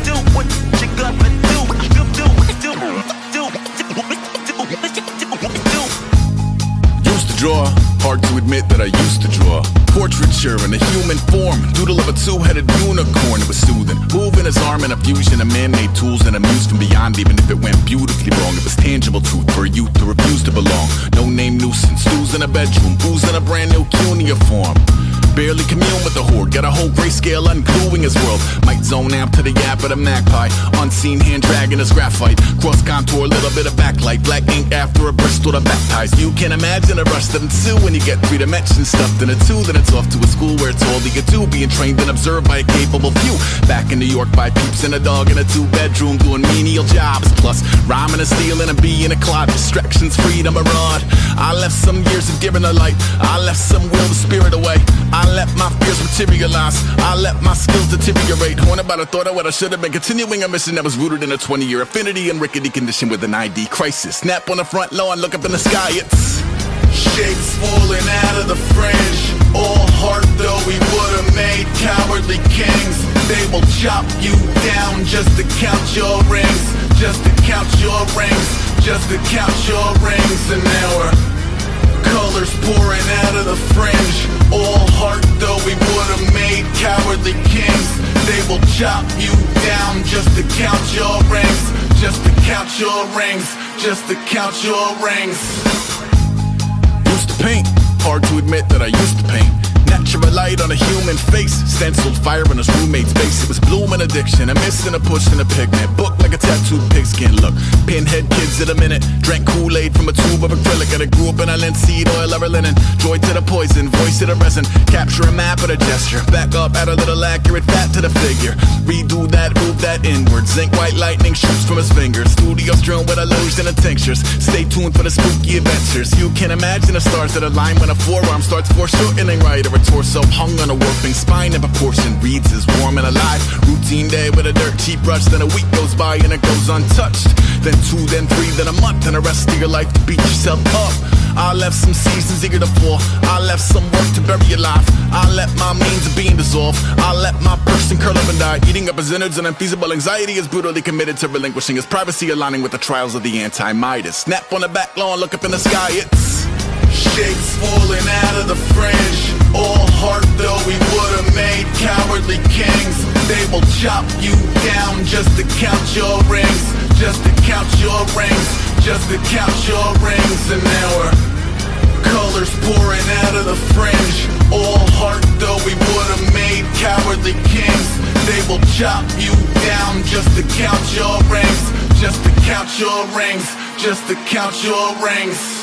do what you gotta do. Used to draw, hard to admit that I used to draw. Portraiture in a human form, doodle of a two-headed unicorn. It was soothing, moving his arm in a fusion of man-made tools and a muse from beyond. Even if it went beautifully wrong, it was tangible truth for a youth to refuse to belong. No name nuisance, stews in a bedroom, booze in a brand new cuneiform. Barely commune with the horde, got a whole grayscale ungluing his world. Might zone out to the yap of the magpie, unseen hand dragging his graphite. Cross contour, little bit of backlight, black ink after a Bristol to baptize. You can imagine a rush that ensue when you get 3 dimensions stuffed in a 2. Then it's off to a school where it's all you get to, being trained and observed by a capable few. Back in New York by peeps and a dog in a 2-bedroom doing menial jobs. Plus rhyming and stealing and being a clod, distractions, freedom, a rod. I left some years of deer in the light, I left some will the spirit away. I let my fears materialize, I let my skills deteriorate. Horn about a thought of what I should have been, continuing a mission that was rooted in a 20-year affinity and rickety condition with an ID crisis. Snap on the front lawn, look up in the sky, it's shapes falling out of the fringe. All heart though we would've made cowardly kings. They will chop you down just to count your rings, just to count your rings, just to count your rings. And now we're colors pouring out of the fringe. All heart though we would've made cowardly kings. They will chop you down just to count your rings, just to count your rings, just to count your rings. Used to paint, hard to admit that I used to paint. Natural light on a human face, stenciled fire in his roommate's face. It was bloom and addiction, a miss and a push and a pigment. Book like a tattooed pigskin look. Pinhead kids in a minute, drank Kool-Aid from a tube of acrylic. And I grew up in a linseed oil or linen. Joy to the poison, voice to the resin. Capture a map of a gesture, back up, add a little accurate fat to the figure. Redo that, move that inward. Zinc white lightning shoots from his fingers. Studio strewn with illusion and tinctures. Stay tuned for the spooky adventures. You can imagine the stars that align when a forearm starts foreshortening right, or a torso hung on a warping spine in proportion reads as warm and alive. Routine day with a dirt cheap brush, then a week goes by and it goes untouched. Then 2, then 3, then a month, and the rest of your life to beat yourself up. I left some seasons eager to fall, I left some work to bury alive. I let my means of being dissolve, I let my person curl up and die. Eating up his innards and unfeasible anxiety is brutally committed to relinquishing his privacy, aligning with the trials of the anti-Midas. Snap on the back lawn, look up in the sky, it's shapes falling out of the fringe. All heart though we would've made cowardly kings. They will chop you down just to count your rings, just to count your rings, just to count your rings. And now we're colors pouring out of the fringe. All heart though we would've made cowardly kings. They will chop you down just to count your rings, just to count your rings, just to count your rings.